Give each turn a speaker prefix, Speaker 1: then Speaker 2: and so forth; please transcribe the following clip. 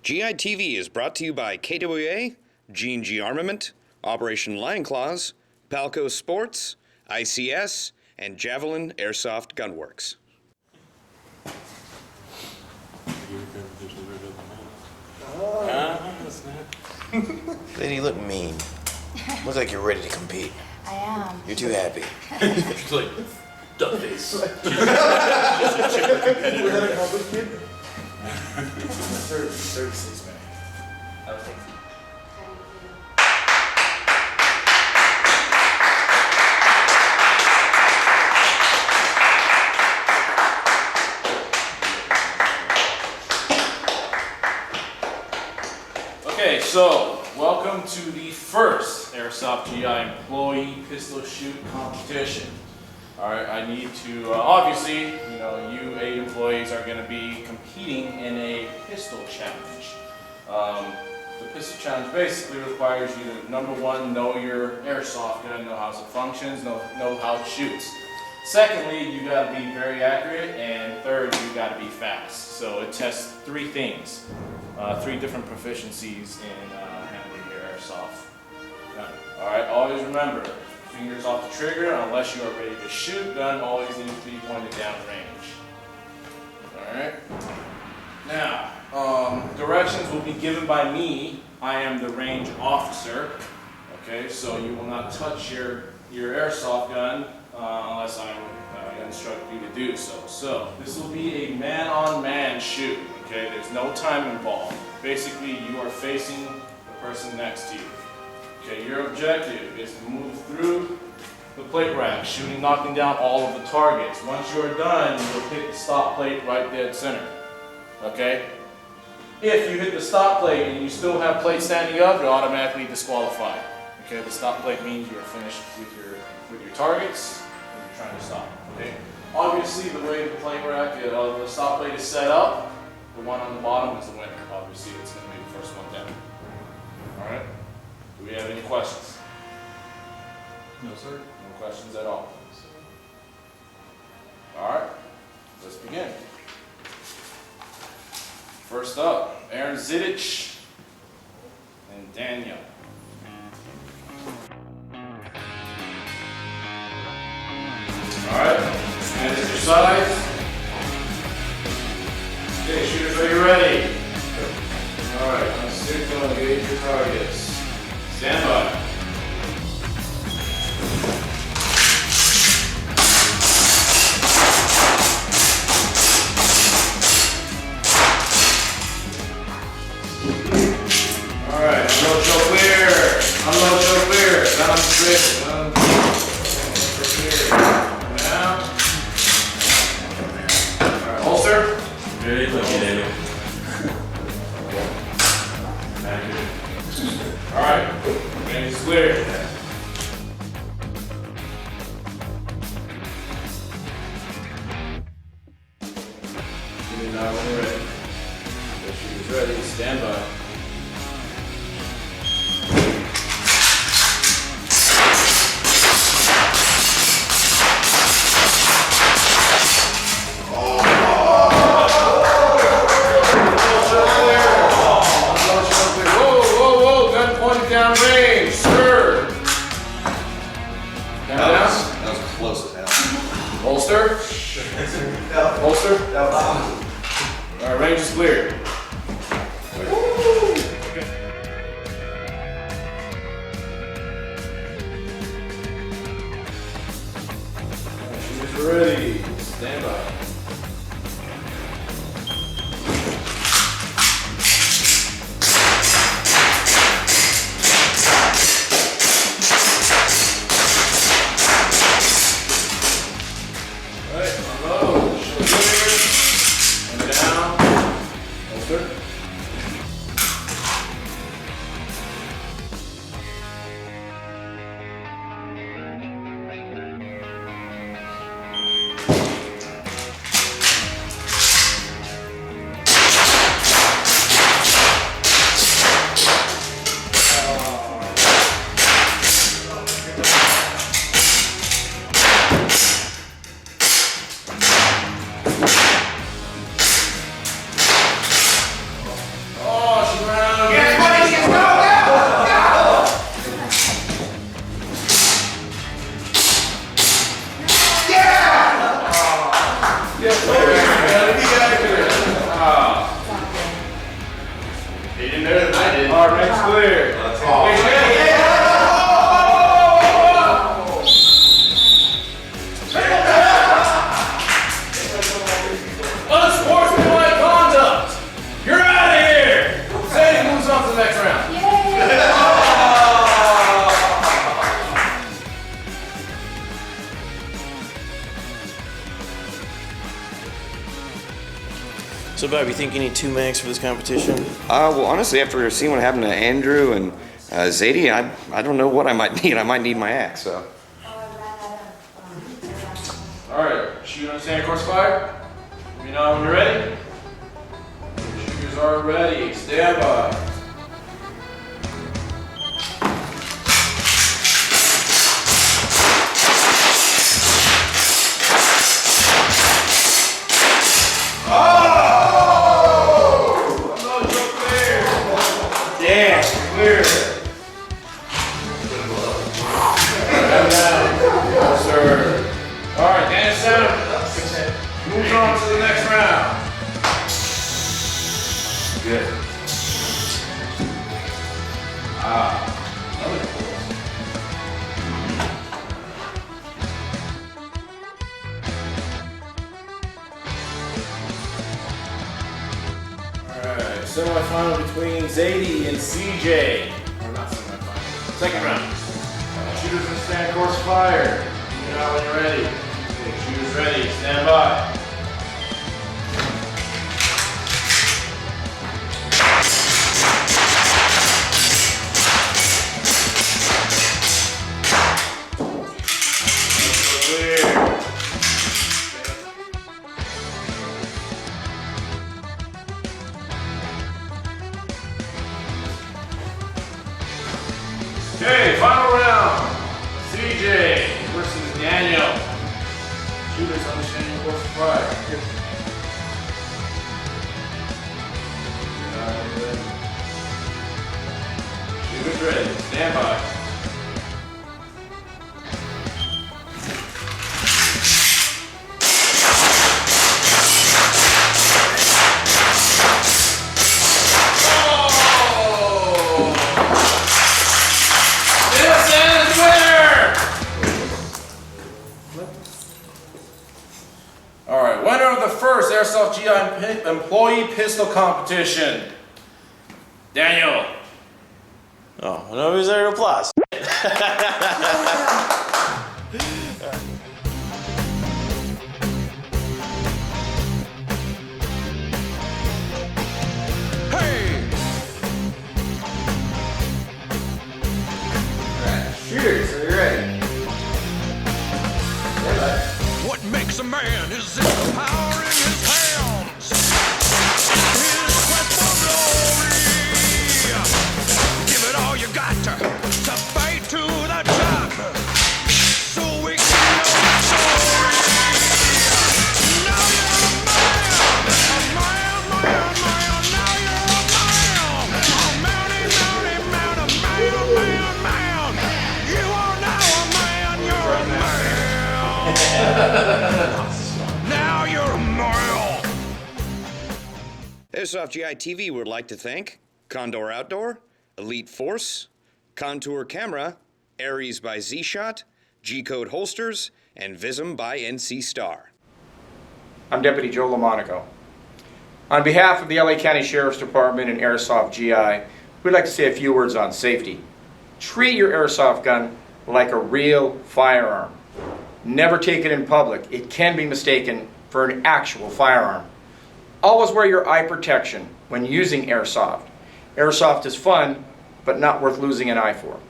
Speaker 1: GI TV is brought to you by KWA, G&G Armament, Operation Lion Claws, Palco Sports, ICS, and Javelin Airsoft Gunworks.
Speaker 2: Lady, you look mean. Looks like you're ready to compete.
Speaker 3: I am.
Speaker 2: You're too happy.
Speaker 4: She's like, duck face.
Speaker 5: Was that a compliment, kid? Third six, man.
Speaker 4: Okay, so welcome to the first Airsoft GI employee pistol shoot competition. All right, I need to, obviously, you 8 employees are going to be competing in a pistol challenge. The pistol challenge basically requires you to, number one, know your airsoft gun, know how it functions, know how it shoots. Secondly, you got to be very accurate, and third, you got to be fast. So it tests 3 things, 3 different proficiencies in handling your airsoft gun. All right, always remember, fingers off the trigger unless you are ready to shoot. Gun always needs to be pointed down range. All right. Now, directions will be given by me. I am the range officer. Okay, so you will not touch your airsoft gun unless I instruct you to do so. So this will be a man-on-man shoot. Okay, there's no time involved. Basically, you are facing the person next to you. Okay, your objective is to move through the plate rack, knocking down all of the targets. Once you're done, you'll hit the stop plate right dead center. Okay? If you hit the stop plate and you still have plate standing up, you're automatically disqualified. Okay, the stop plate means you're finished with your targets and you're trying to stop. Okay? Obviously, the way the plate rack, the stop plate is set up, the one on the bottom is the winner. Obviously, it's going to be the first one down. All right? Do we have any questions?
Speaker 5: No, sir.
Speaker 4: No questions at all. All right, let's begin. First up, Aaron Zidich and Daniel. All right, hands at your sides. Okay, shooters, are you ready? All right, on signal, engage your targets. Stand by. All right, no show clear. Unload show clear. Down straight. Clear. Now. All right, holster.
Speaker 5: Very lucky, Daniel.
Speaker 4: All right, range is clear. Give me now when you're ready. The shooter's ready. Stand by. Holster? Holster? All right, range is clear. Shooters are ready. Stand by.
Speaker 2: So, Bob, you think you need 2 mags for this competition?
Speaker 1: Well, honestly, after seeing what happened to Andrew and Zadie, I don't know what I might need. I might need my axe, so.
Speaker 4: All right, shoot on standing course fire. Let me know when you're ready. Shooters are ready. Stand by. Moves on to the next round. Good. Another course. Alright, semifinal between Zadie and CJ. Or not semifinal. Second round. Shooters in stand course fire. You know when you're ready. Okay, shooters ready. Stand by. Okay, final round. CJ versus Daniel. Shooters understanding course of fire. Shooters ready. Stand by. Alright, winner of the first Airsoft GI employee pistol competition, Daniel.
Speaker 2: Oh, nobody's there to applause.
Speaker 1: Shooters, are you ready?
Speaker 3: What makes a man is the power in his hands. His quest for glory. Give it all you got to fight to the top. So we can know the story. Now you're a man. Now you're a man. You are now a man. You're a man. Now you're a mile.
Speaker 1: Airsoft GI TV would like to thank Condor Outdoor, Elite Force, Contour Camera, Aries by Z-Shot, G-Code Holsters, and Vism by NC Star.
Speaker 6: I'm Deputy Joe Lamonaco. On behalf of the LA County Sheriff's Department and Airsoft GI, we'd like to say a few words on safety. Treat your airsoft gun like a real firearm. Never take it in public. It can be mistaken for an actual firearm. Always wear your eye protection when using airsoft. Airsoft is fun, but not worth losing an eye for.